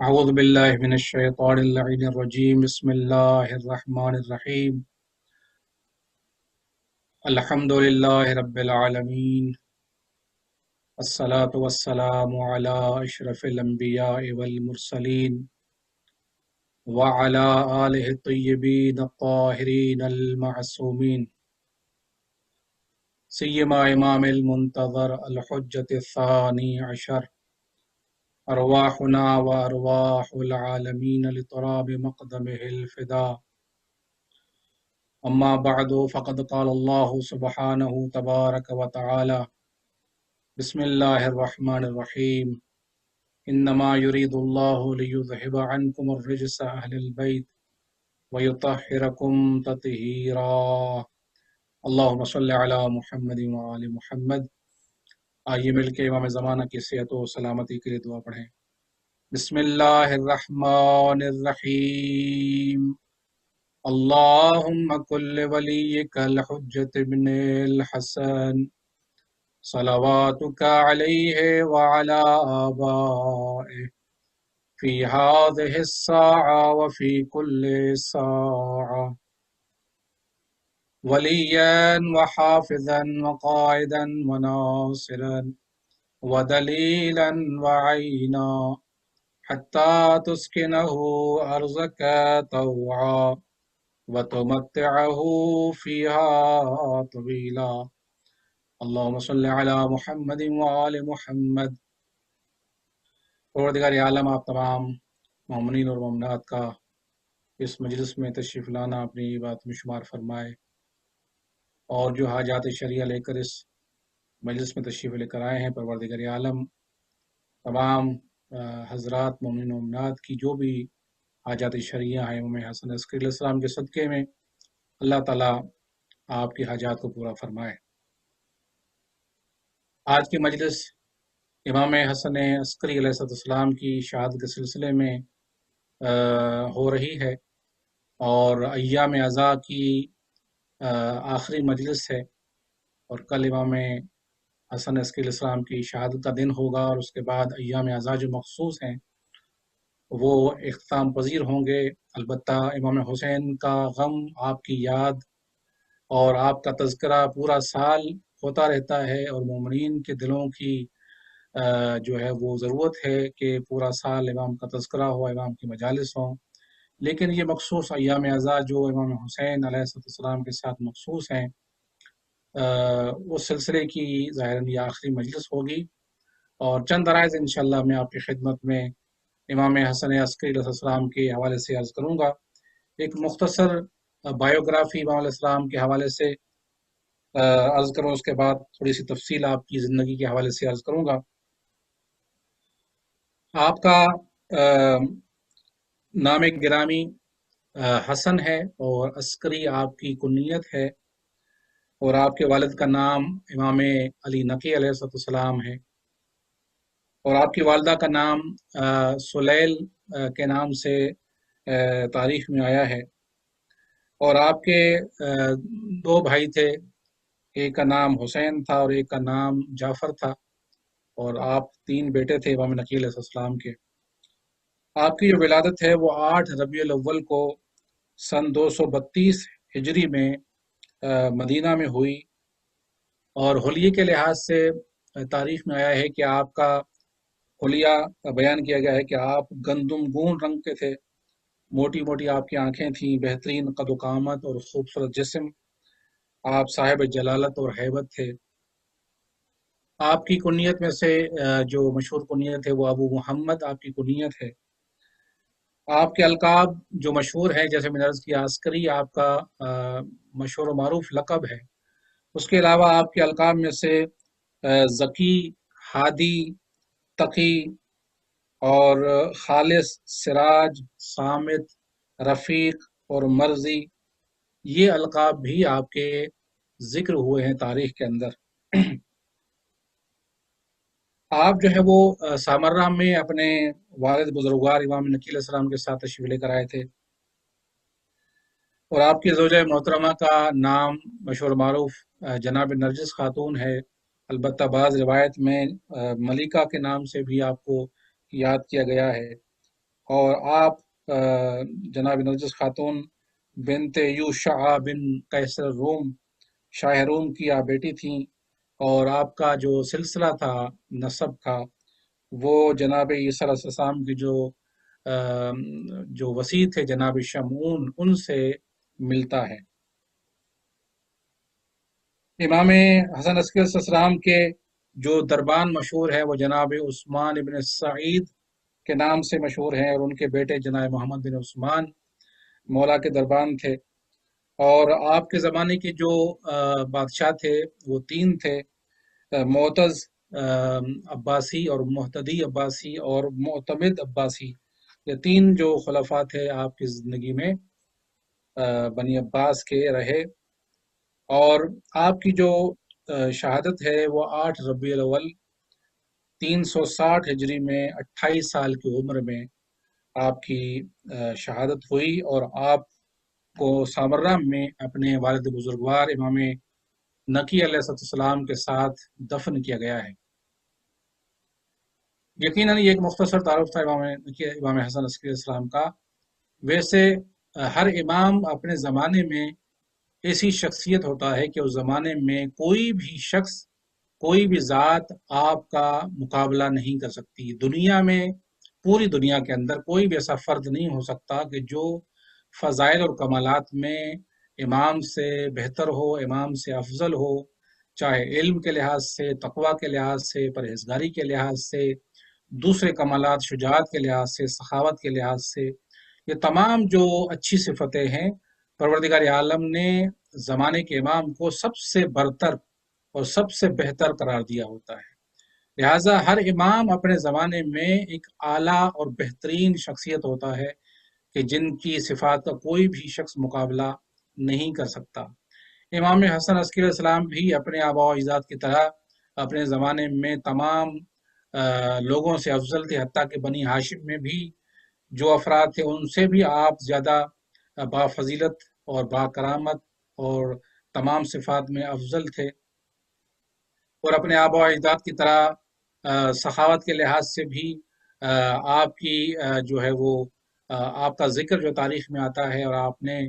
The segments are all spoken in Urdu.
أعوذ بالله من الشيطان اللعين الرجيم بسم الله الرحمن الرحيم الحمد لله رب العالمين الصلاة والسلام على أشرف الأنبياء والمرسلين وعلى آله الطيبين الطاهرين المعصومين سيما إمام المنتظر الحجة الثاني عشر أرواحنا وأرواح العالمين لتراب مقدمه الفداء أما بعد فقد قال الله سبحانه تبارك وتعالى بسم الله الرحمن الرحيم إنما يريد الله ليذهب عنكم الرجس أهل البيت ويطهركم تطهيرا اللهم صل على محمد وآل محمد۔ آئیے مل کے امام زمانہ کی صحت و سلامتی کے لیے دعا پڑھیں۔ بسم اللہ الرحمن الرحیم اللهم كل وليك الحجة بن الحسن صلواتك عليه وعلى آبائه في هذه الساعة وفي كل ساعة وليا وحافظا وقائدا وناصرا ودليلا وعينا حتى تسكنه أرضك طوعا وتمتعه فيها طويلا اللهم صل على محمد وآل محمد۔ پروردگار عالم آپ تمام مومنین اور مومنات کا اس مجلس میں تشریف لانا اپنی بات میں شمار فرمائے، اور جو حاجات شرعیہ لے کر اس مجلس میں تشریف لے کر آئے ہیں پروردگار عالم تمام حضرات مومنین و مومنات کی جو بھی حاجات شرعیہ ہیں امام حسن عسکری علیہ السلام کے صدقے میں اللہ تعالیٰ آپ کی حاجات کو پورا فرمائے۔ آج کی مجلس امام حسن عسکری علیہ السلام کی شہادت کے سلسلے میں ہو رہی ہے، اور ایام عزا کی آخری مجلس ہے، اور کل امام حسن عسکری علیہ السلام کی شہادت کا دن ہوگا، اور اس کے بعد ایام عزا جو مخصوص ہیں وہ اختتام پذیر ہوں گے۔ البتہ امام حسین کا غم، آپ کی یاد اور آپ کا تذکرہ پورا سال ہوتا رہتا ہے، اور مومنین کے دلوں کی جو ہے وہ ضرورت ہے کہ پورا سال امام کا تذکرہ ہو، امام کی مجالس ہوں، لیکن یہ مخصوص ایام عزا جو امام حسین علیہ السلام کے ساتھ مخصوص ہیں اس سلسلے کی ظاہراً یہ آخری مجلس ہوگی، اور چند عرائض انشاءاللہ میں آپ کی خدمت میں امام حسن عسکری علیہ السلام کے حوالے سے عرض کروں گا۔ ایک مختصر بائیوگرافی امام علیہ السلام کے حوالے سے عرض کروں، اس کے بعد تھوڑی سی تفصیل آپ کی زندگی کے حوالے سے عرض کروں گا۔ آپ کا نام گرامی حسن ہے، اور عسکری آپ کی کنیت ہے، اور آپ کے والد کا نام امام علی نقی علیہ السلام ہے، اور آپ کی والدہ کا نام سلیل کے نام سے تاریخ میں آیا ہے، اور آپ کے دو بھائی تھے، ایک کا نام حسین تھا اور ایک کا نام جعفر تھا، اور آپ 3 بیٹے تھے امام نقی علیہ السلام کے۔ آپ کی جو ولادت ہے وہ 8 ربیع الاول کو سن 232 ہجری میں مدینہ میں ہوئی، اور حلیے کے لحاظ سے تاریخ میں آیا ہے کہ آپ کا حلیہ بیان کیا گیا ہے کہ آپ گندم گون رنگ کے تھے، موٹی موٹی آپ کی آنکھیں تھیں، بہترین قد و قامت اور خوبصورت جسم، آپ صاحب جلالت اور ہیبت تھے۔ آپ کی کنیت میں سے جو مشہور کنیت ہے وہ ابو محمد آپ کی کنیت ہے۔ آپ کے القاب جو مشہور ہیں، جیسے میں نے عرض کیا عسکری آپ کا مشہور و معروف لقب ہے، اس کے علاوہ آپ کے القاب میں سے ذکی، ہادی، تقی اور خالص، سراج، صامت، رفیق اور مرضی، یہ القاب بھی آپ کے ذکر ہوئے ہیں تاریخ کے اندر۔ آپ جو ہے وہ سامرہ میں اپنے والد بزرگوار امام نقی علیہ السلام کے ساتھ تشریف لے کر آئے تھے، اور آپ کی زوجہ محترمہ کا نام مشہور معروف جناب نرجس خاتون ہے، البتہ بعض روایت میں ملکہ کے نام سے بھی آپ کو یاد کیا گیا ہے۔ اور آپ جناب نرجس خاتون بنت یوشع بن قیصر روم، شاہ روم کی آپ بیٹی تھیں، اور آپ کا جو سلسلہ تھا نسب کا وہ جناب عیسیٰ علیہ السلام کی جو وسیع تھے جناب شمعون ان سے ملتا ہے۔ امام حسن عسکری علیہ السلام کے جو دربان مشہور ہے وہ جناب عثمان ابن سعید کے نام سے مشہور ہیں، اور ان کے بیٹے جناب محمد بن عثمان مولا کے دربان تھے۔ اور آپ کے زمانے کے جو بادشاہ تھے وہ تین تھے، معتز عباسی اور محتدی عباسی اور معتمد عباسی، یہ تین جو خلفاء تھے آپ کی زندگی میں بنی عباس کے رہے۔ اور آپ کی جو شہادت ہے وہ 8 ربیع الاول 360 ہجری میں 28 سال کی عمر میں آپ کی شہادت ہوئی، اور آپ کو سامرہ میں اپنے والد بزرگوار امام نقی علیہ السلام کے ساتھ دفن کیا گیا ہے۔ یقیناً یہ ایک مختصر تعارف تھا امام حسن عسکری علیہ السلام کا۔ ویسے ہر امام اپنے زمانے میں ایسی شخصیت ہوتا ہے کہ اس زمانے میں کوئی بھی شخص، کوئی بھی ذات آپ کا مقابلہ نہیں کر سکتی۔ دنیا میں، پوری دنیا کے اندر کوئی بھی ایسا فرد نہیں ہو سکتا کہ جو فضائل اور کمالات میں امام سے بہتر ہو، امام سے افضل ہو، چاہے علم کے لحاظ سے، تقوی کے لحاظ سے، پرہیزگاری کے لحاظ سے، دوسرے کمالات، شجاعت کے لحاظ سے، سخاوت کے لحاظ سے، یہ تمام جو اچھی صفتیں ہیں پروردگار عالم نے زمانے کے امام کو سب سے برتر اور سب سے بہتر قرار دیا ہوتا ہے۔ لہٰذا ہر امام اپنے زمانے میں ایک اعلیٰ اور بہترین شخصیت ہوتا ہے کہ جن کی صفات کا کوئی بھی شخص مقابلہ نہیں کر سکتا۔ امام حسن عسکری علیہ السلام بھی اپنے آباء و اجداد کی طرح اپنے زمانے میں تمام لوگوں سے افضل تھے، حتیٰ کہ بنی ہاشم میں بھی جو افراد تھے ان سے بھی آپ زیادہ با فضیلت اور با کرامت اور تمام صفات میں افضل تھے، اور اپنے آباء و اجداد کی طرح سخاوت کے لحاظ سے بھی آپ کی جو ہے وہ آپ کا ذکر جو تاریخ میں آتا ہے، اور آپ نے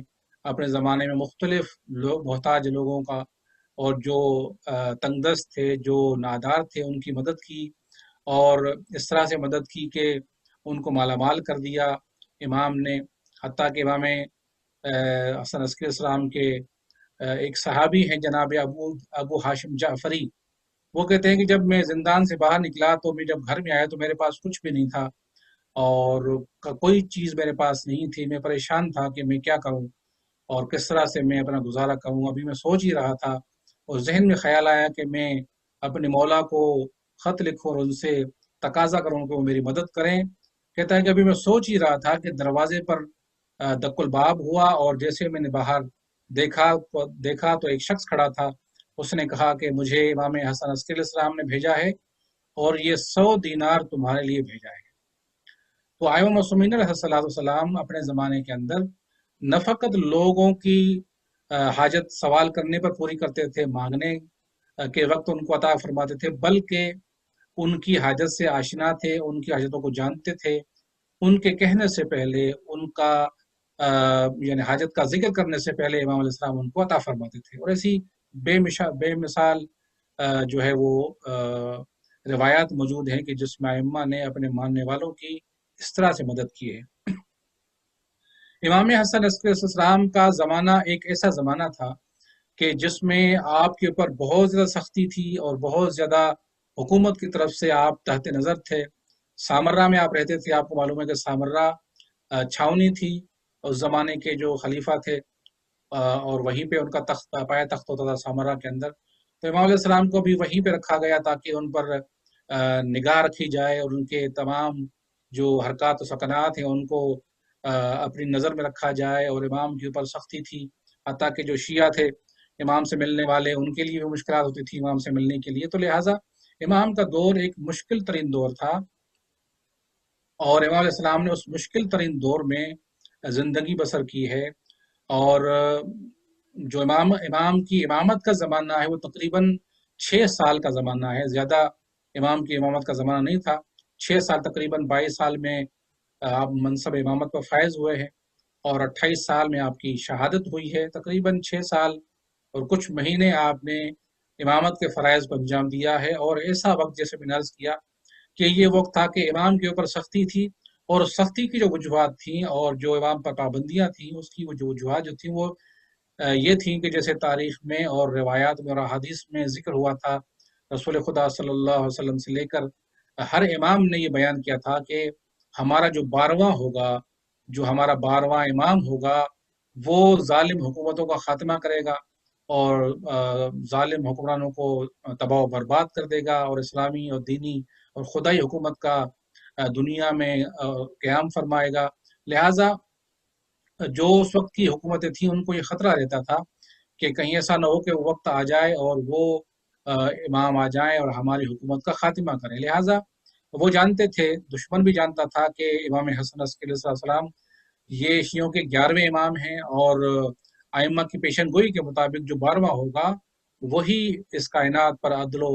اپنے زمانے میں مختلف محتاج لوگوں کا اور جو تنگ دست تھے، جو نادار تھے، ان کی مدد کی، اور اس طرح سے مدد کی کہ ان کو مالا مال کر دیا امام نے۔ حتیٰ کہ امام حسن عسکری السلام کے ایک صحابی ہیں جناب ابو ہاشم جعفری، وہ کہتے ہیں کہ جب میں زندان سے باہر نکلا تو میں جب گھر میں آیا تو میرے پاس کچھ بھی نہیں تھا، اور کوئی چیز میرے پاس نہیں تھی۔ میں پریشان تھا کہ میں کیا کروں اور کس طرح سے میں اپنا گزارا کروں۔ ابھی میں سوچ ہی رہا تھا اور ذہن میں خیال آیا کہ میں اپنے مولا کو خط لکھوں اور ان سے تقاضا کروں کہ وہ میری مدد کریں۔ کہتا ہے کہ ابھی میں سوچ ہی رہا تھا کہ دروازے پر دق الباب ہوا، اور جیسے میں نے باہر دیکھا تو ایک شخص کھڑا تھا۔ اس نے کہا کہ مجھے امام حسن عسکری علیہ السلام نے بھیجا ہے، اور یہ 100 دینار تمہارے لیے بھیجا ہے۔ تو آئمہ معصومین علیہ السلام اپنے زمانے کے اندر نہ فقط لوگوں کی حاجت سوال کرنے پر پوری کرتے تھے، مانگنے کے وقت ان کو عطا فرماتے تھے، بلکہ ان کی حاجت سے آشنا تھے، ان کی حاجتوں کو جانتے تھے، ان کے کہنے سے پہلے، ان کا یعنی حاجت کا ذکر کرنے سے پہلے امام علیہ السلام ان کو عطا فرماتے تھے۔ اور ایسی بے مثال جو ہے وہ روایات موجود ہیں کہ جس میں ائمہ نے اپنے ماننے والوں کی اس طرح سے مدد کی ہے۔ امام حسن عسکری علیہ السلام کا زمانہ ایک ایسا زمانہ تھا کہ جس میں آپ کے اوپر بہت زیادہ سختی تھی، اور بہت زیادہ حکومت کی طرف سے آپ تحت نظر تھے۔ سامرہ میں آپ رہتے تھے، آپ کو معلوم ہے کہ سامرہ چھاونی تھی اس زمانے کے جو خلیفہ تھے، اور وہیں پہ ان کا تخت پایا تخت ہوتا تھا سامرہ کے اندر۔ تو امام علیہ السلام کو بھی وہیں پہ رکھا گیا تاکہ ان پر نگاہ رکھی جائے، اور ان کے تمام جو حرکات و سکنات ہیں ان کو اپنی نظر میں رکھا جائے۔ اور امام کے اوپر سختی تھی، حتیٰ کہ جو شیعہ تھے امام سے ملنے والے، ان کے لیے بھی مشکلات ہوتی تھی امام سے ملنے کے لیے۔ تو لہٰذا امام کا دور ایک مشکل ترین دور تھا، اور امام علیہ السلام نے اس مشکل ترین دور میں زندگی بسر کی ہے۔ اور جو امام کی امامت کا زمانہ ہے وہ تقریباً 6 سال کا زمانہ ہے، زیادہ امام کی امامت کا زمانہ نہیں تھا۔ 6 سال، تقریباً 22 سال میں آپ منصب امامت پر فائز ہوئے ہیں اور 28 سال میں آپ کی شہادت ہوئی ہے، تقریباً 6 سال اور کچھ مہینے آپ نے امامت کے فرائض کو انجام دیا ہے، اور ایسا وقت جیسے میں نے عرض کیا کہ یہ وقت تھا کہ امام کے اوپر سختی تھی، اور سختی کی جو وجوہات تھیں اور جو امام پر پابندیاں تھیں اس کی وہ جو وجوہات جو تھیں وہ یہ تھیں کہ جیسے تاریخ میں اور روایات میں اور احادیث میں ذکر ہوا تھا، رسول خدا صلی اللہ علیہ وسلم سے لے کر ہر امام نے یہ بیان کیا تھا کہ ہمارا جو 12واں ہوگا، جو ہمارا 12واں امام ہوگا، وہ ظالم حکومتوں کا خاتمہ کرے گا اور ظالم حکمرانوں کو تباہ و برباد کر دے گا، اور اسلامی اور دینی اور خدائی حکومت کا دنیا میں قیام فرمائے گا۔ لہٰذا جو اس وقت کی حکومتیں تھیں ان کو یہ خطرہ رہتا تھا کہ کہیں ایسا نہ ہو کہ وہ وقت آ جائے اور وہ امام آ جائیں اور ہماری حکومت کا خاتمہ کریں۔ لہٰذا وہ جانتے تھے، دشمن بھی جانتا تھا کہ امام حسن عسکری علیہ السلام یہ شیعوں کے 11ویں امام ہیں، اور ائمہ کی پیشن گوئی کے مطابق جو 12واں ہوگا وہی اس کائنات پر عدل و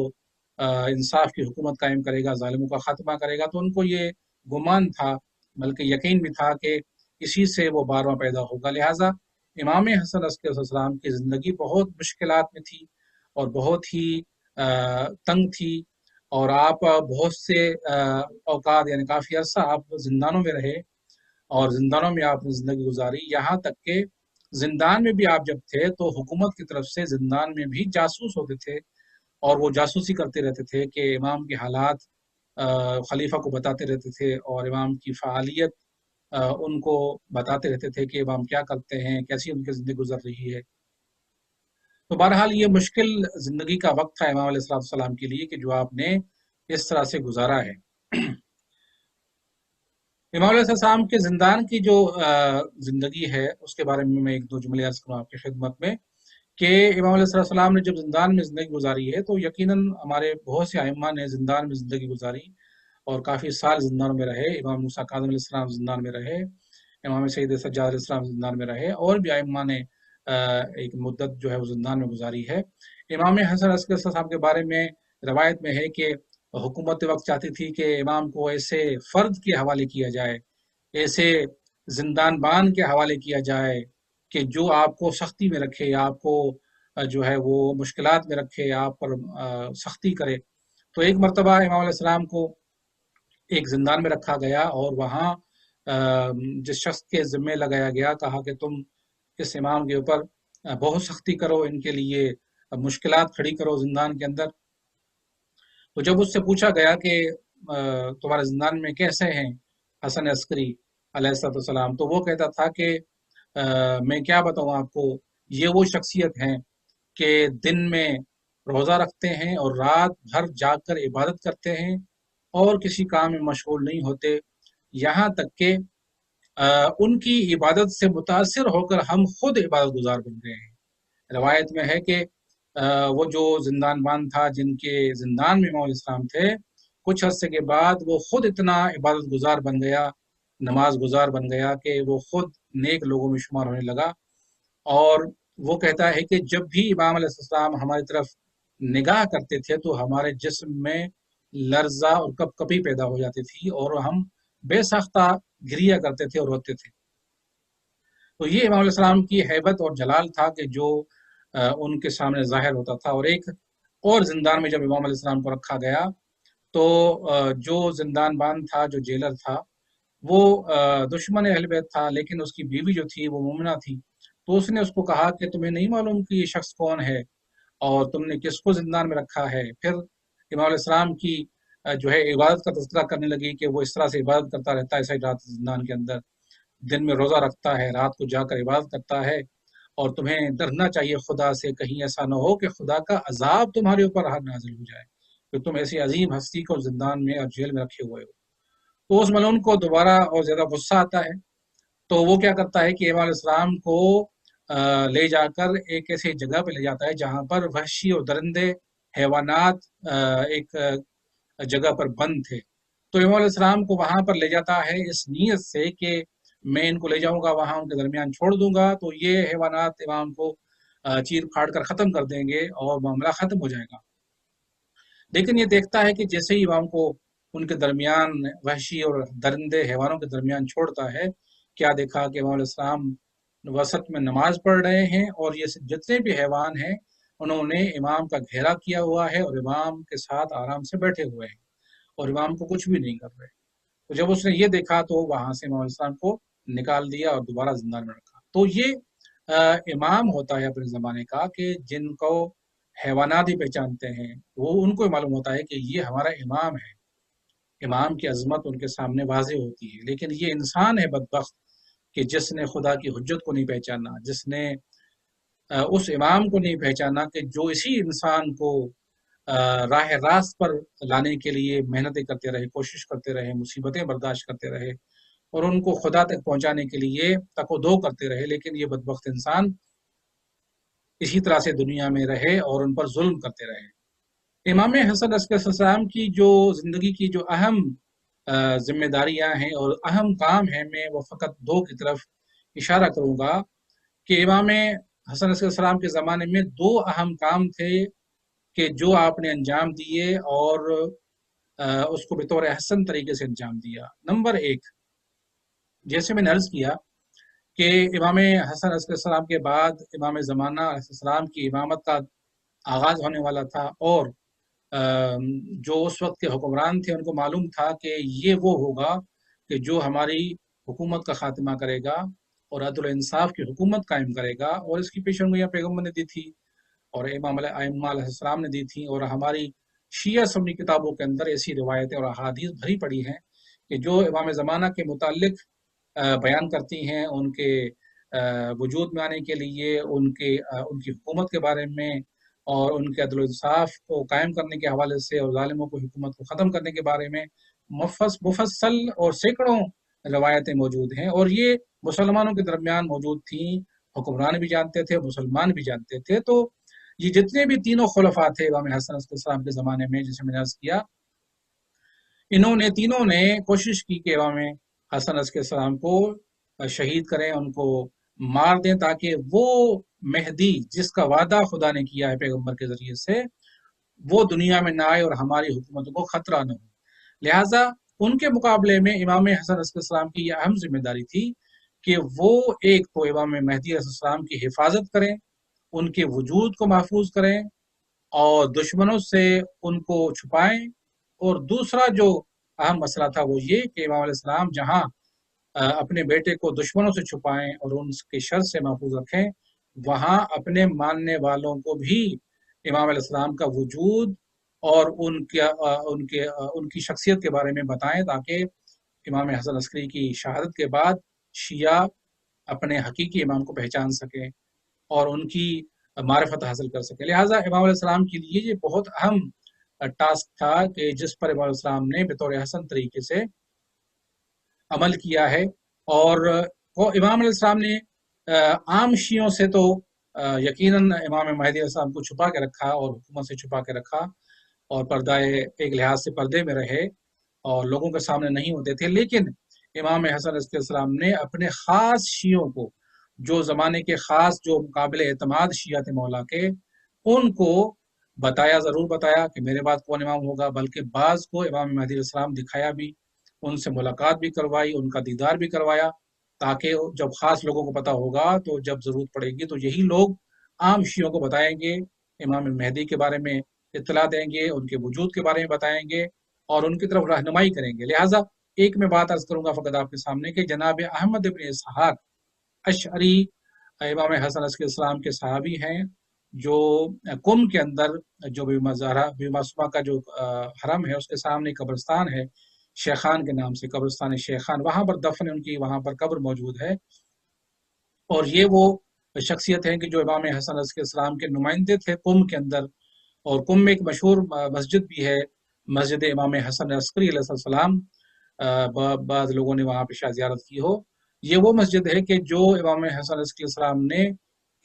انصاف کی حکومت قائم کرے گا، ظالموں کا خاتمہ کرے گا۔ تو ان کو یہ گمان تھا، بلکہ یقین بھی تھا کہ اسی سے وہ 12واں پیدا ہوگا۔ لہٰذا امام حسن عسکری علیہ السلام کی زندگی بہت مشکلات میں تھی اور بہت ہی تنگ تھی، اور آپ بہت سے اوقات یعنی کافی عرصہ آپ زندانوں میں رہے، اور زندانوں میں آپ نے زندگی گزاری، یہاں تک کہ زندان میں بھی آپ جب تھے تو حکومت کی طرف سے زندان میں بھی جاسوس ہوتے تھے، اور وہ جاسوسی کرتے رہتے تھے کہ امام کے حالات خلیفہ کو بتاتے رہتے تھے، اور امام کی فعالیت ان کو بتاتے رہتے تھے کہ امام کیا کرتے ہیں، کیسی ان کی زندگی گزر رہی ہے۔ تو بہرحال یہ مشکل زندگی کا وقت تھا امام علیہ السلام کے لیے کہ جو آپ نے اس طرح سے گزارا ہے۔ امام علیہ السلام کے زندان کی جو زندگی ہے اس کے بارے میں ایک دو جملے عرض کروں آپ کی خدمت میں کہ امام علیہ السلام نے جب زندان میں زندگی گزاری ہے تو یقیناً ہمارے بہت سے ائمہ نے زندان میں زندگی گزاری اور کافی سال زندان میں رہے۔ امام موسیٰ کاظم علیہ السلام زندان میں رہے، امام سید سجاد علیہ السلام زندان میں رہے، اور بھی ائمہ نے ایک مدت جو ہے وہ زندان میں گزاری ہے۔ امام حسن عسکری علیہ السلام کے بارے میں روایت میں ہے کہ حکومت وقت چاہتی تھی کہ امام کو ایسے فرد کے حوالے کیا جائے، ایسے زندان بان کے حوالے کیا جائے کہ جو آپ کو سختی میں رکھے، آپ کو جو ہے وہ مشکلات میں رکھے، آپ پر سختی کرے۔ تو ایک مرتبہ امام علیہ السلام کو ایک زندان میں رکھا گیا، اور وہاں جس شخص کے ذمے لگایا گیا، کہا کہ تم اس امام کے اوپر بہت سختی کرو، ان کے لیے مشکلات کھڑی کرو زندان کے اندر۔ تو جب اس سے پوچھا گیا کہ تمہارے زندان میں کیسے ہیں حسن عسکری علیہ السلام، تو وہ کہتا تھا کہ میں کیا بتاؤں آپ کو، یہ وہ شخصیت ہیں کہ دن میں روزہ رکھتے ہیں اور رات بھر جاگ کر عبادت کرتے ہیں اور کسی کام میں مشغول نہیں ہوتے، یہاں تک کہ ان کی عبادت سے متاثر ہو کر ہم خود عبادت گزار بن گئے ہیں۔ روایت میں ہے کہ وہ جو زندان بان تھا جن کے زندان میں امام علیہ السلام تھے، کچھ عرصے کے بعد وہ خود اتنا عبادت گزار بن گیا، نماز گزار بن گیا کہ وہ خود نیک لوگوں میں شمار ہونے لگا۔ اور وہ کہتا ہے کہ جب بھی امام علیہ السلام ہماری طرف نگاہ کرتے تھے تو ہمارے جسم میں لرزہ اور کپ کپی پیدا ہو جاتی تھی، اور ہم بے ساختہ گریا کرتے تھے اور روتے تھے۔ تو یہ امام علیہ السلام کی ہیبت اور جلال تھا کہ جو ان کے سامنے ظاہر ہوتا تھا۔ اور ایک اور زندان میں جب امام علیہ السلام کو رکھا گیا تو جو زندان بان تھا، جو جیلر تھا، وہ دشمن اہل بیت تھا، لیکن اس کی بیوی جو تھی وہ مومنہ تھی۔ تو اس نے اس کو کہا کہ تمہیں نہیں معلوم کہ یہ شخص کون ہے اور تم نے کس کو زندان میں رکھا ہے؟ پھر امام علیہ السلام کی جو ہے عبادت کا تذکرہ کرنے لگی کہ وہ اس طرح سے عبادت کرتا رہتا ہے، ایسا رات زندان کے اندر دن میں روزہ رکھتا ہے، رات کو جا کر عبادت کرتا ہے، اور تمہیں ڈرنا چاہیے خدا سے، کہیں ایسا نہ ہو کہ خدا کا عذاب تمہارے اوپر نازل ہو جائے کہ تم ایسی عظیم ہستی کو زندان میں اور جیل میں رکھے ہوئے ہو۔ تو اس ملعون کو دوبارہ اور زیادہ غصہ آتا ہے، تو وہ کیا کرتا ہے کہ امام علیہ السلام کو لے جا کر ایک ایسی جگہ پہ لے جاتا ہے جہاں پر وحشی اور درندے حیوانات ایک جگہ پر بند تھے۔ تو امام علیہ السلام کو وہاں پر لے جاتا ہے اس نیت سے کہ میں ان کو لے جاؤں گا، وہاں ان کے درمیان چھوڑ دوں گا تو یہ حیوانات امام کو چیر پھاڑ کر ختم کر دیں گے اور معاملہ ختم ہو جائے گا۔ لیکن یہ دیکھتا ہے کہ جیسے ہی امام کو ان کے درمیان وحشی اور درندے حیوانوں کے درمیان چھوڑتا ہے، کیا دیکھا کہ امام علیہ السلام وسط میں نماز پڑھ رہے ہیں، اور یہ جتنے بھی حیوان ہیں انہوں نے امام کا گھیرا کیا ہوا ہے اور امام کے ساتھ آرام سے بیٹھے ہوئے ہیں اور امام کو کچھ بھی نہیں کر رہے۔ تو جب اس نے یہ دیکھا تو وہاں سے امام علیہ السلام کو نکال دیا اور دوبارہ زندان میں رکھا۔ تو یہ امام ہوتا ہے اپنے زمانے کا، کہ جن کو حیوانات ہی پہچانتے ہیں، وہ ان کو معلوم ہوتا ہے کہ یہ ہمارا امام ہے، امام کی عظمت ان کے سامنے واضح ہوتی ہے۔ لیکن یہ انسان ہے بدبخت کہ جس نے خدا کی حجت کو نہیں پہچانا، جس نے اس امام کو نہیں پہچانا کہ جو اسی انسان کو راہ راست پر لانے کے لیے محنتیں کرتے رہے، کوشش کرتے رہے، مصیبتیں برداشت کرتے رہے اور ان کو خدا تک پہنچانے کے لیے تک و دو کرتے رہے، لیکن یہ بدبخت انسان اسی طرح سے دنیا میں رہے اور ان پر ظلم کرتے رہے۔ امام حسن علیہ السلام کی جو زندگی کی جو اہم ذمہ داریاں ہیں اور اہم کام ہیں، میں وہ فقط دو کی طرف اشارہ کروں گا کہ امام حسن علیہ السلام کے زمانے میں دو اہم کام تھے کہ جو آپ نے انجام دیے اور اس کو بطور احسن طریقے سے انجام دیا۔ نمبر ایک، جیسے میں نے عرض کیا کہ امام حسن علیہ السلام کے بعد امام زمانہ علیہ السلام کی امامت کا آغاز ہونے والا تھا، اور جو اس وقت کے حکمران تھے ان کو معلوم تھا کہ یہ وہ ہوگا کہ جو ہماری حکومت کا خاتمہ کرے گا اور عدل و انصاف کی حکومت قائم کرے گا، اور اس کی پیشن گوئیاں پیغمبر نے دی تھی اور امام علیہ السلام نے دی تھی، اور ہماری شیعہ سنی کتابوں کے اندر ایسی روایتیں اور احادیث بھری پڑی ہیں کہ جو امام زمانہ کے متعلق بیان کرتی ہیں، ان کے وجود میں آنے کے لیے، ان کی حکومت کے بارے میں اور ان کے عدل و انصاف کو قائم کرنے کے حوالے سے اور ظالموں کو حکومت کو ختم کرنے کے بارے میں مفصل اور سینکڑوں روایتیں موجود ہیں، اور یہ مسلمانوں کے درمیان موجود تھیں، حکمران بھی جانتے تھے، مسلمان بھی جانتے تھے۔ تو یہ جتنے بھی تینوں خلفاء تھے امام حسن علیہ السلام کے زمانے میں، جسے میں نے عرض کیا، تینوں نے کوشش کی کہ امام حسن علیہ السلام کو شہید کریں، ان کو مار دیں، تاکہ وہ مہدی جس کا وعدہ خدا نے کیا ہے پیغمبر کے ذریعے سے، وہ دنیا میں نہ آئے اور ہماری حکومت کو خطرہ نہ ہو۔ لہٰذا ان کے مقابلے میں امام حسن علیہ السلام کی یہ اہم ذمہ داری تھی کہ وہ ایک تو امام مہدی علیہ السلام کی حفاظت کریں، ان کے وجود کو محفوظ کریں اور دشمنوں سے ان کو چھپائیں، اور دوسرا جو اہم مسئلہ تھا وہ یہ کہ امام علیہ السلام جہاں اپنے بیٹے کو دشمنوں سے چھپائیں اور ان کے شر سے محفوظ رکھیں، وہاں اپنے ماننے والوں کو بھی امام علیہ السلام کا وجود اور ان کی شخصیت کے بارے میں بتائیں، تاکہ امام حسن عسکری کی شہادت کے بعد شیعہ اپنے حقیقی امام کو پہچان سکیں اور ان کی معرفت حاصل کر سکیں۔ لہٰذا امام علیہ السلام کے لیے یہ بہت اہم ٹاسک تھا کہ جس پر امام علیہ السلام نے بطور حسن طریقے سے عمل کیا ہے، اور امام علیہ السلام نے عام شیعوں سے تو یقیناً امام مہدی علیہ السلام کو چھپا کے رکھا اور حکومت سے چھپا کے رکھا، اور پردہ ایک لحاظ سے پردے میں رہے اور لوگوں کے سامنے نہیں ہوتے تھے، لیکن امام حسن علیہ السلام نے اپنے خاص شیعوں کو، جو زمانے کے خاص جو قابل اعتماد شیعہ تھے مولا کے، ان کو بتایا، ضرور بتایا کہ میرے بعد کون امام ہوگا، بلکہ بعض کو امام مہدی علیہ السلام دکھایا بھی، ان سے ملاقات بھی کروائی، ان کا دیدار بھی کروایا، تاکہ جب خاص لوگوں کو پتہ ہوگا تو جب ضرورت پڑے گی تو یہی لوگ عام شیعوں کو بتائیں گے، امام مہدی کے بارے میں اطلاع دیں گے، ان کے وجود کے بارے میں بتائیں گے اور ان کی طرف رہنمائی کریں گے۔ لہٰذا ایک میں بات عرض کروں گا فقط آپ کے سامنے کہ جناب احمد ابن اسحاق اشعری امام حسن علیہ السلام کے صحابی ہیں، جو قم کے اندر جو بی معصومہ کا جو حرم ہے اس کے سامنے قبرستان ہے شیخان کے نام سے، قبرستان شیخان، وہاں پر دفن ان کی، وہاں پر قبر موجود ہے، اور یہ وہ شخصیت ہیں کہ جو امام حسن علیہ السلام کے نمائندے تھے قم کے اندر، اور قم میں ایک مشہور مسجد بھی ہے، مسجد امام حسن عسکری علیہ السلام، بعض لوگوں نے وہاں پہ شاید زیارت کی ہو۔ یہ وہ مسجد ہے کہ جو امام حسن علیہ السلام نے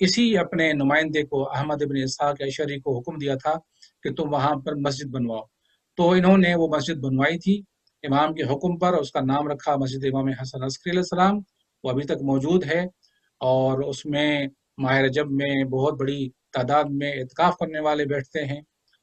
اسی اپنے نمائندے کو احمد ابن اسحاق اشعری کو حکم دیا تھا کہ تم وہاں پر مسجد بنواؤ، تو انہوں نے وہ مسجد بنوائی تھی امام کے حکم پر، اس کا نام رکھا مسجد امام حسن عسکری علیہ السلام، وہ ابھی تک موجود ہے، اور اس میں ماہ رجب میں بہت بڑی تعداد میں اعتکاف کرنے والے بیٹھتے ہیں،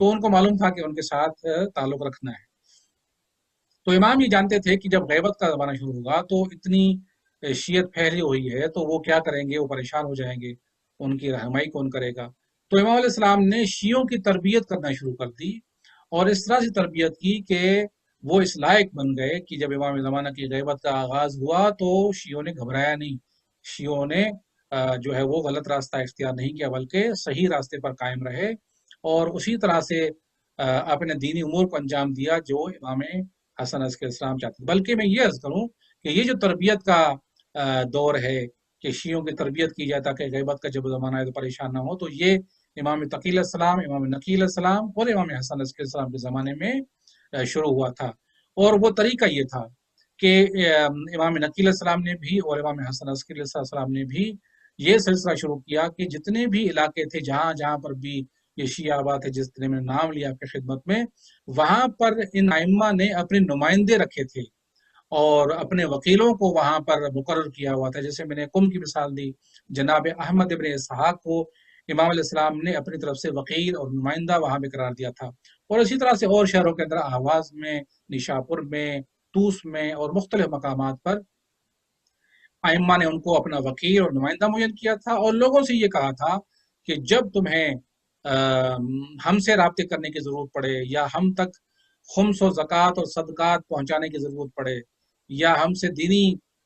تو ان کو معلوم تھا کہ ان کے ساتھ تعلق رکھنا ہے۔ تو امام یہ جانتے تھے کہ جب غیبت کا زمانہ شروع ہوگا تو اتنی شیعت پھیلی ہوئی ہے تو وہ کیا کریں گے، وہ پریشان ہو جائیں گے، ان کی رہنمائی کون کرے گا۔ تو امام علیہ السلام نے شیعوں کی تربیت کرنا شروع کر دی، اور اس طرح سے تربیت کی کہ وہ اس لائق بن گئے کہ جب امام زمانہ کی غیبت کا آغاز ہوا تو شیعوں نے گھبرایا نہیں، شیعوں نے جو ہے وہ غلط راستہ اختیار نہیں کیا بلکہ صحیح راستے پر قائم رہے، اور اسی طرح سے اپنے دینی امور کو انجام دیا جو امام حسن علیہ السلام چاہتے۔ بلکہ میں یہ عرض کروں کہ یہ جو تربیت کا دور ہے کہ شیعوں کی تربیت کی جائے تاکہ غیبت کا جب زمانہ ہے تو پریشان نہ ہو، تو یہ امام تقی علیہ السلام، امام نقی علیہ السلام اور امام حسن علیہ السلام کے زمانے میں شروع ہوا تھا۔ اور وہ طریقہ یہ تھا کہ امام نقی علیہ السلام نے بھی اور امام حسن علیہ السلام نے بھی یہ سلسلہ شروع کیا کہ جتنے بھی علاقے تھے جہاں جہاں پر بھی یہ شیعہ آباد ہے، جس نے میں نے نام لیا آپ کی خدمت میں، وہاں پر ان ائمہ نے اپنے نمائندے رکھے تھے اور اپنے وکیلوں کو وہاں پر مقرر کیا ہوا تھا۔ جیسے میں نے قم کی مثال دی، جناب احمد ابن اسحاق کو امام علیہ السلام نے اپنی طرف سے وکیل اور نمائندہ وہاں پہ قرار دیا تھا، اور اسی طرح سے اور شہروں کے اندر اہواز میں، نشاپور میں، طوس میں اور مختلف مقامات پر ائمہ نے ان کو اپنا وکیل اور نمائندہ معین کیا تھا، اور لوگوں سے یہ کہا تھا کہ جب تمہیں ہم سے رابطے کرنے کی ضرورت پڑے، یا ہم تک خمس و زکوٰۃ اور صدقات پہنچانے کی ضرورت پڑے، یا ہم سے دینی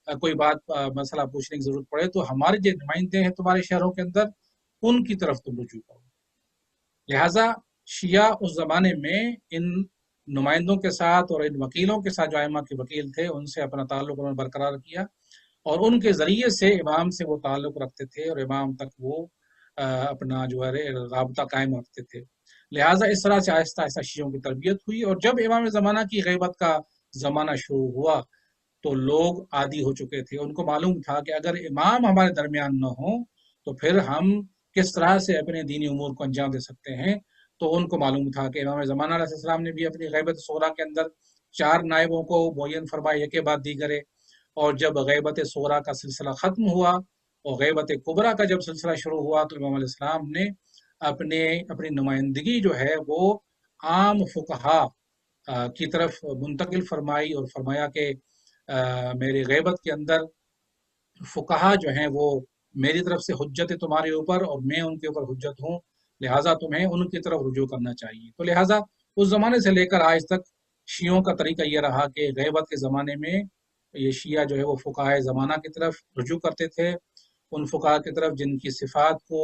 کوئی بات مسئلہ پوچھنے کی ضرورت پڑے، تو ہمارے جو نمائندے ہیں تمہارے شہروں کے اندر، ان کی طرف تم رجوع کرو۔ لہٰذا شیعہ اس زمانے میں ان نمائندوں کے ساتھ اور ان وکیلوں کے ساتھ جو ائمہ کے وکیل تھے ان سے اپنا تعلق انہوں نے برقرار کیا، اور ان کے ذریعے سے امام سے وہ تعلق رکھتے تھے اور امام تک وہ اپنا جو ہے رابطہ قائم رکھتے تھے۔ لہٰذا اس طرح سے آہستہ آہستہ شیعوں کی تربیت ہوئی، اور جب امام زمانہ کی غیبت کا زمانہ شروع ہوا تو لوگ عادی ہو چکے تھے، ان کو معلوم تھا کہ اگر امام ہمارے درمیان نہ ہوں تو پھر ہم کس طرح سے اپنے دینی امور کو انجام دے سکتے ہیں۔ تو ان کو معلوم تھا کہ امام زمانہ علیہ السلام نے بھی اپنی غیبت صغریٰ کے اندر 4 نائبوں کو معین فرمایا، ایک کے بعد دیگرے، اور جب غیبت صغریٰ کا سلسلہ ختم ہوا اور غیبت کبریٰ کا جب سلسلہ شروع ہوا تو امام علیہ السلام نے اپنی نمائندگی جو ہے وہ عام فقہا کی طرف منتقل فرمائی، اور فرمایا کہ میری غیبت کے اندر فقہا جو ہیں وہ میری طرف سے حجت ہے تمہارے اوپر، اور میں ان کے اوپر حجت ہوں، لہٰذا تمہیں ان کی طرف رجوع کرنا چاہیے۔ تو لہٰذا اس زمانے سے لے کر آج تک شیعوں کا طریقہ یہ رہا کہ غیبت کے زمانے میں یہ شیعہ جو ہے وہ فقہائے زمانہ کی طرف رجوع کرتے تھے، ان فقہا کی طرف جن کی صفات کو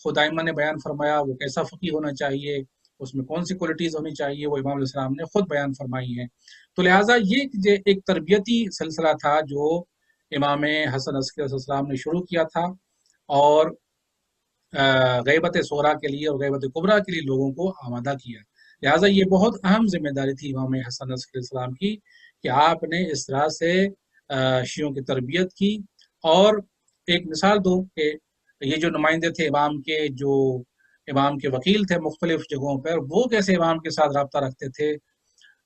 خود ائمہ نے بیان فرمایا، وہ کیسا فقی ہونا چاہیے، اس میں کون سی کوالٹیز ہونی چاہیے، وہ امام علیہ السلام نے خود بیان فرمائی ہیں۔ تو لہٰذا یہ ایک تربیتی سلسلہ تھا جو امام حسن علیہ السلام نے شروع کیا تھا، اور غیبت صغریٰ کے لیے اور غیبت کبریٰ کے لیے لوگوں کو آمادہ کیا۔ لہٰذا یہ بہت اہم ذمہ داری تھی امام حسن علیہ السلام کی کہ آپ نے اس طرح سے شیعوں کی تربیت کی۔ اور ایک مثال دوں کہ یہ جو نمائندے تھے امام کے، جو امام کے وکیل تھے مختلف جگہوں پر، وہ کیسے امام کے ساتھ رابطہ رکھتے تھے،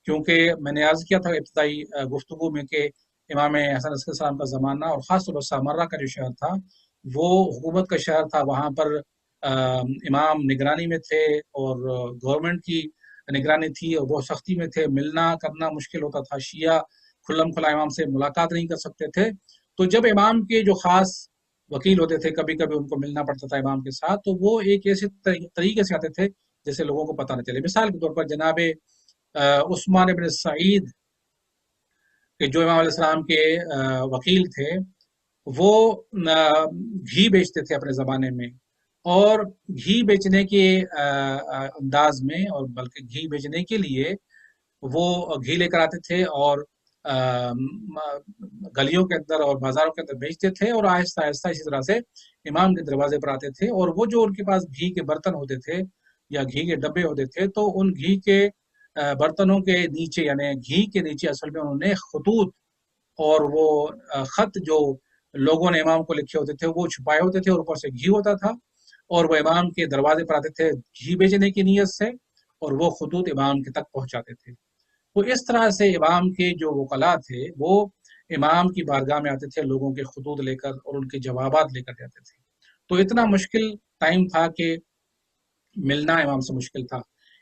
کیونکہ میں نے عرض کیا تھا ابتدائی گفتگو میں کہ امام حسن علیہ السلام کا زمانہ اور خاص طور پر سامرہ کا جو شہر تھا وہ حکومت کا شہر تھا، وہاں پر امام نگرانی میں تھے اور گورنمنٹ کی نگرانی تھی، اور بہت سختی میں تھے، ملنا کرنا مشکل ہوتا تھا، شیعہ کھلم کھلا امام سے ملاقات نہیں کر سکتے تھے۔ تو جب امام کے جو خاص وکیل ہوتے تھے کبھی کبھی ان کو ملنا پڑتا تھا امام کے ساتھ، تو وہ ایک ایسے طریقے سے آتے تھے جیسے لوگوں کو پتہ نہ چلے۔ مثال کے طور پر جناب عثمان بن سعید کہ جو امام علیہ السلام کے وکیل تھے، وہ گھی بیچتے تھے اپنے زمانے میں، اور گھی بیچنے کے انداز میں، اور بلکہ گھی بیچنے کے لیے وہ گھی لے کر آتے تھے اور گلیوں کے اندر اور بازاروں کے اندر بیچتے تھے، اور آہستہ آہستہ اسی طرح سے امام کے دروازے پر آتے تھے، اور وہ جو ان کے پاس گھی کے برتن ہوتے تھے یا گھی کے ڈبے ہوتے تھے، تو ان گھی کے برتنوں کے نیچے، یعنی گھی کے نیچے اصل میں انہوں نے خطوط اور وہ خط جو لوگوں نے امام کو لکھے ہوتے تھے وہ چھپائے ہوتے تھے، اور اوپر سے گھی ہوتا تھا، اور وہ امام کے دروازے پر آتے تھے گھی بیچنے کی نیت سے، اور وہ خطوط امام کے تک پہنچاتے تھے۔ تو اس طرح سے امام کے جو وکلاء تھے وہ امام کی بارگاہ میں آتے تھے لوگوں کے خطوط لے کر اور ان کے جوابات لے کر جاتے تھے۔ تو اتنا مشکل ٹائم تھا کہ ملنا امام سے مشکل تھا۔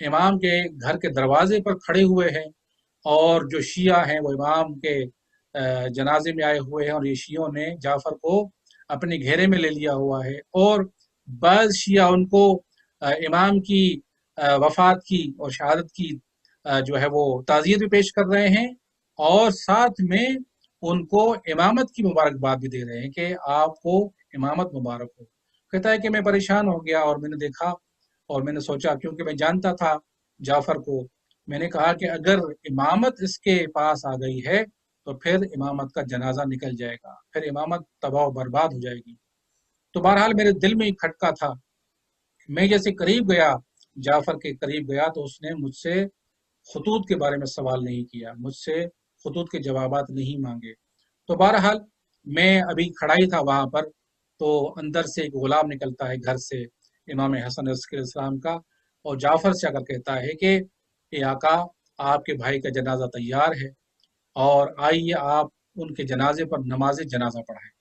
امام کے گھر کے دروازے پر کھڑے ہوئے ہیں، اور جو شیعہ ہیں وہ امام کے جنازے میں آئے ہوئے ہیں، اور یہ شیعوں نے جعفر کو اپنے گھیرے میں لے لیا ہوا ہے، اور بعض شیعہ ان کو امام کی وفات کی اور شہادت کی جو ہے وہ تعزیت بھی پیش کر رہے ہیں، اور ساتھ میں ان کو امامت کی مبارکباد بھی دے رہے ہیں کہ آپ کو امامت مبارک ہو۔ کہتا ہے کہ میں پریشان ہو گیا، اور میں نے دیکھا اور میں نے سوچا، کیونکہ میں جانتا تھا جعفر کو، میں نے کہا کہ اگر امامت اس کے پاس آ گئی ہے تو پھر امامت کا جنازہ نکل جائے گا، پھر امامت تباہ و برباد ہو جائے گی۔ تو بہرحال میرے دل میں ایک کھٹکا تھا، میں جیسے قریب گیا، جعفر کے قریب گیا، تو اس نے مجھ سے خطوط کے بارے میں سوال نہیں کیا، مجھ سے خطوط کے جوابات نہیں مانگے۔ تو بہرحال میں ابھی کھڑا ہی تھا وہاں پر، تو اندر سے ایک غلام نکلتا ہے گھر سے امام حسن علیہ السلام کا، اور جعفر سے اگر کہتا ہے کہ اے آقا، آپ کے بھائی کا جنازہ تیار ہے، اور آئیے آپ ان کے جنازے پر نماز جنازہ پڑھائیں۔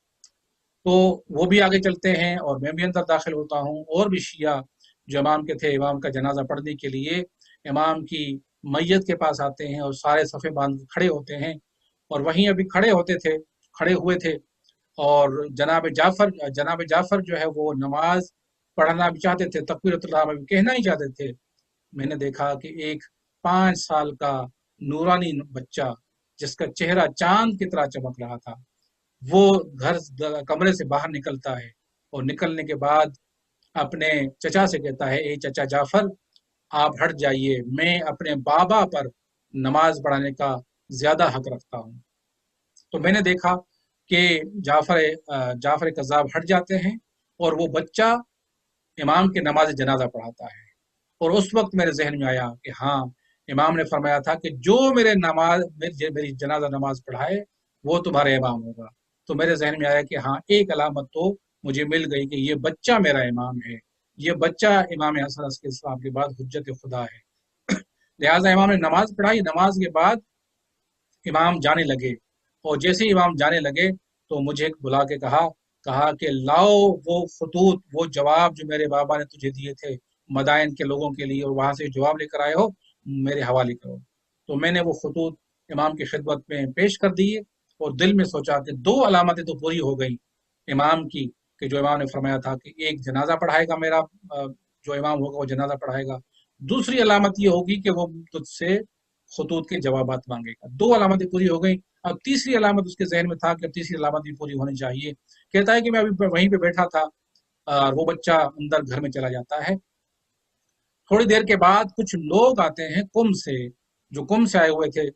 تو وہ بھی آگے چلتے ہیں، اور میں بھی اندر داخل ہوتا ہوں، اور بھی شیعہ جو امام کے تھے امام کا جنازہ پڑھنے کے لیے امام کی میت کے پاس آتے ہیں، اور سارے صفے باندھ کے کھڑے ہوتے ہیں، اور وہیں ابھی کھڑے ہوئے تھے، اور جناب جعفر جو ہے وہ نماز پڑھنا بھی چاہتے تھے، تکبیرۃ الحرام بھی کہنا ہی چاہتے تھے۔ میں نے دیکھا کہ ایک 5 سال کا نورانی بچہ، جس کا چہرہ چاند کی طرح چمک رہا تھا، وہ کمرے سے باہر نکلتا ہے، اور نکلنے کے بعد اپنے چچا سے کہتا ہے، اے چچا جعفر، آپ ہٹ جائیے، میں اپنے بابا پر نماز پڑھانے کا زیادہ حق رکھتا ہوں۔ تو میں نے دیکھا کہ جعفر کذاب ہٹ جاتے ہیں، اور وہ بچہ امام کے نماز جنازہ پڑھاتا ہے، اور اس وقت میرے ذہن میں آیا کہ ہاں، امام نے فرمایا تھا کہ جو میری جنازہ نماز پڑھائے وہ تمہارا امام ہوگا۔ تو میرے ذہن میں آیا کہ ہاں، ایک علامت تو مجھے مل گئی کہ یہ بچہ میرا امام ہے، یہ بچہ امام حسن علیہ السلام کے بعد حجت خدا ہے۔ لہٰذا امام نے نماز پڑھائی، نماز کے بعد امام جانے لگے، اور جیسے ہی امام جانے لگے تو مجھے بلا کے کہا کہ لاؤ وہ خطوط، وہ جواب جو میرے بابا نے تجھے دیے تھے مدائن کے لوگوں کے لیے، اور وہاں سے جواب لے کر آئے ہو، میرے حوالے کرو۔ تو میں نے وہ خطوط امام کی خدمت میں پیش کر دیے، اور دل میں سوچا کہ 2 علامتیں تو پوری ہو گئی امام کی، کہ جو امام نے فرمایا تھا کہ ایک جنازہ پڑھائے گا میرا، جو امام ہوگا وہ جنازہ پڑھائے گا، دوسری علامت یہ ہوگی کہ وہ تجھ سے خطوط کے جوابات مانگے گا۔ 2 علامتیں پوری ہو گئیں، اب تیسری علامت اس کے ذہن میں تھا کہ اب تیسری علامت بھی پوری ہونی چاہیے۔ کہتا ہے کہ میں ابھی وہیں پہ بیٹھا تھا، اور وہ بچہ اندر گھر میں چلا جاتا ہے۔ تھوڑی دیر کے بعد کچھ لوگ آتے ہیں جو قم سے آئے ہوئے تھے،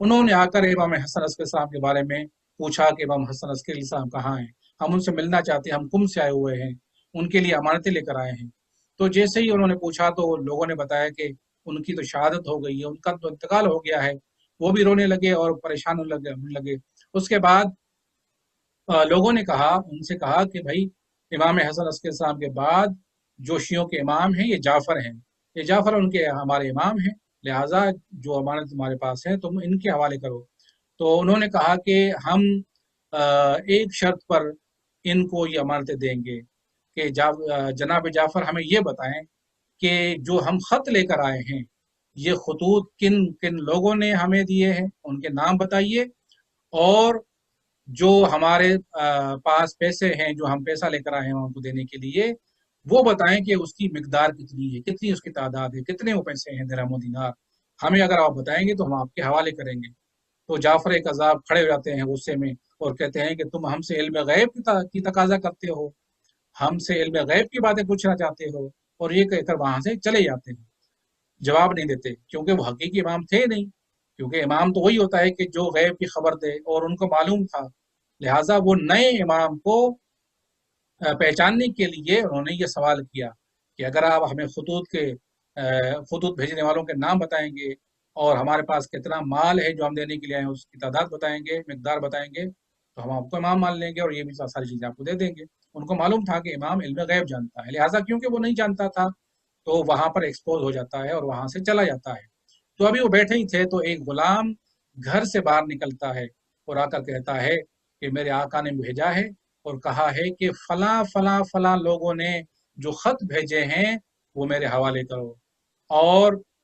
انہوں نے آ کر امام حسن علیہ السلام کے بارے میں پوچھا کہ امام حسن علیہ السلام کہاں ہیں، ہم ان سے ملنا چاہتے ہیں، ہم قم سے آئے ہوئے ہیں، ان کے لیے امانتیں لے کر آئے ہیں۔ تو جیسے ہی انہوں نے پوچھا تو لوگوں نے بتایا کہ ان کی تو شہادت ہو گئی ہے، ان کا تو انتقال ہو گیا ہے۔ وہ بھی رونے لگے اور پریشان ہونے لگے۔ اس کے بعد لوگوں نے ان سے کہا کہ بھائی، امام حسن علیہ السلام کے بعد جو شیعوں کے امام ہیں یہ جعفر ہیں، یہ جعفر ان کے ہمارے امام ہیں، لہٰذا جو امانت تمہارے پاس ہے تم ان کے حوالے کرو۔ تو انہوں نے کہا کہ ہم ایک شرط پر ان کو یہ امانتیں دیں گے کہ جناب جعفر ہمیں یہ بتائیں کہ جو ہم خط لے کر آئے ہیں، یہ خطوط کن کن لوگوں نے ہمیں دیے ہیں، ان کے نام بتائیے، اور جو ہمارے پاس پیسے ہیں، جو ہم پیسہ لے کر آئے ہیں ان کو دینے کے لیے، وہ بتائیں کہ اس کی مقدار کتنی ہے، کتنی اس کی تعداد ہے، کتنے وہ پیسے ہیں درہم و دینار، ہمیں اگر آپ بتائیں گے تو ہم آپ کے حوالے کریں گے۔ تو جعفر کذاب کھڑے ہو جاتے ہیں غصے میں، اور کہتے ہیں کہ تم ہم سے علم غیب کی تقاضا کرتے ہو، ہم سے علم غیب کی باتیں پوچھنا چاہتے ہو، اور یہ کہہ کر وہاں سے چلے جاتے ہیں، جواب نہیں دیتے، کیونکہ وہ حقیقی امام تھے نہیں، کیونکہ امام تو وہی ہوتا ہے کہ جو غیب کی خبر دے، اور ان کو معلوم تھا، لہٰذا وہ نئے امام کو پہچاننے کے لیے انہوں نے یہ سوال کیا کہ اگر آپ ہمیں خطوط بھیجنے والوں کے نام بتائیں گے، اور ہمارے پاس کتنا مال ہے جو ہم دینے کے لیے آئے ہیں اس کی تعداد بتائیں گے، مقدار بتائیں گے، تو ہم آپ کو امام مان لیں گے، اور یہ بھی ساری چیزیں آپ کو دے دیں گے۔ ان کو معلوم تھا کہ امام علم غیب جانتا ہے، لہٰذا کیونکہ وہ نہیں جانتا تھا تو وہاں پر ایکسپوز ہو جاتا ہے اور وہاں سے چلا جاتا ہے۔ تو ابھی وہ بیٹھے ہی تھے تو ایک غلام گھر سے باہر نکلتا ہے، اور آ کر کہتا ہے کہ میرے آقا نے بھیجا ہے اور کہا ہے کہ فلاں فلاں لوگوں نے جو خط بھیجے ہیں وہ میرے حوالے کرو، اور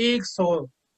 100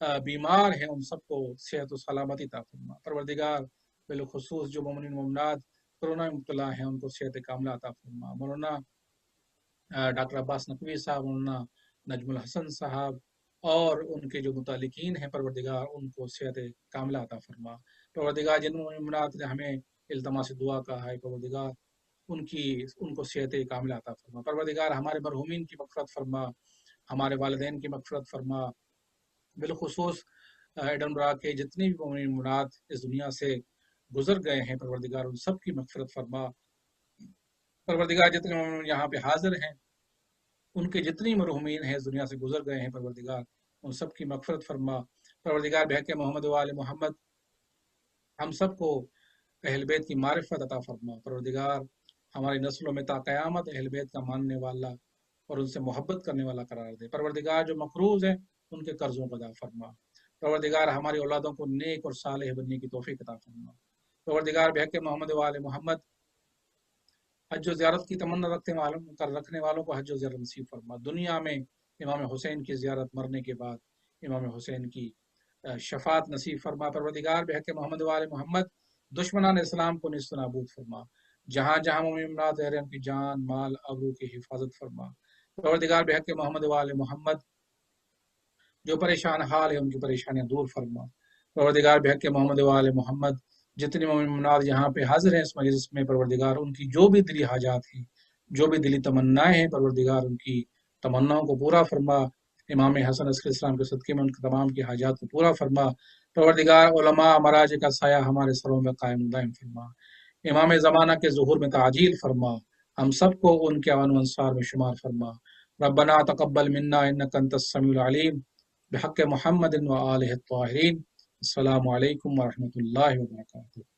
بیمار ہیں ان سب کو صحت و سلامتی عطا فرما۔ پروردگار بالخصوص جو مومنین مومنات کورونا میں مبتلا ہیں ان کو صحت کاملہ عطا فرما۔ مولانا ڈاکٹر عباس نقوی صاحب، مولانا نجم الحسن صاحب اور ان کے جو متعلقین ہیں پروردگار ان کو صحت کاملہ عطا فرما۔ پروردگار جن مومنات نے ہمیں التماس دعا کہا ہے پروردگار ان کو صحت کاملہ عطا فرما۔ پروردگار ہمارے مرحومین کی مغفرت فرما، ہمارے والدین کی مغفرت فرما، بالخصوص ایڈنبرا کے جتنے بھی مومنین مومنات اس دنیا سے گزر گئے ہیں پروردگار ان سب کی مغفرت فرما۔ پروردگار جتنے مومنین یہاں پہ حاضر ہیں ان کے جتنی مرحومین ہیں اس دنیا سے گزر گئے ہیں پروردگار ان سب کی مغفرت فرما۔ پروردگار بحق محمد و آل محمد ہم سب کو اہل بیت کی معرفت عطا فرما۔ پروردگار ہماری نسلوں میں تا قیامت اہل بیت کا ماننے والا اور ان سے محبت کرنے والا قرار دے۔ پروردگار جو مقروض ہیں ان کے قرضوں کو ادا فرما۔ پروردگار ہماری اولادوں کو نیک اور صالح بننے کی توفیق عطا فرما۔ پروردگار بحق محمد و آل محمد حج و زیارت کی تمنا رکھنے والوں کو حج و زیارت نصیب فرما۔ دنیا میں امام حسین کی زیارت، مرنے کے بعد امام حسین کی شفاعت نصیب فرما۔ پروردگار بحق محمد و آل محمد دشمنان اسلام کو نیست و نابود فرما۔ جہاں جہاں مومنات رہ رہے ہیں ان کی جان مال ابرو کی حفاظت فرما۔ پروردگار بحق محمد و آل محمد جو پریشان حال ہے ان کی پریشانیاں دور فرما۔ پروردگار بحق محمد و آل محمد جتنے مومنات یہاں پہ حاضر ہیں اس مجلس میں پروردگار ان کی جو بھی دلی حاجات ہیں، جو بھی دلی تمنائیں ہیں پروردگار ان کی تمناؤں کو پورا فرما۔ امام حسن علیہ السلام کے صدقے میں ان کے تمام کی حاجات کو پورا فرما۔ پروردگار علماء مراجع کا سایہ ہمارے سروں میں قائم دائم فرما۔ امام زمانہ کے ظہور میں تعجیل فرما، ہم سب کو ان کے اعوان و انصار میں شمار فرما۔ ربنا تقبل منا انک انت السمیع العلیم بحق محمد و آلہ الطاہرین۔ السلام علیکم ورحمۃ اللہ وبرکاتہ۔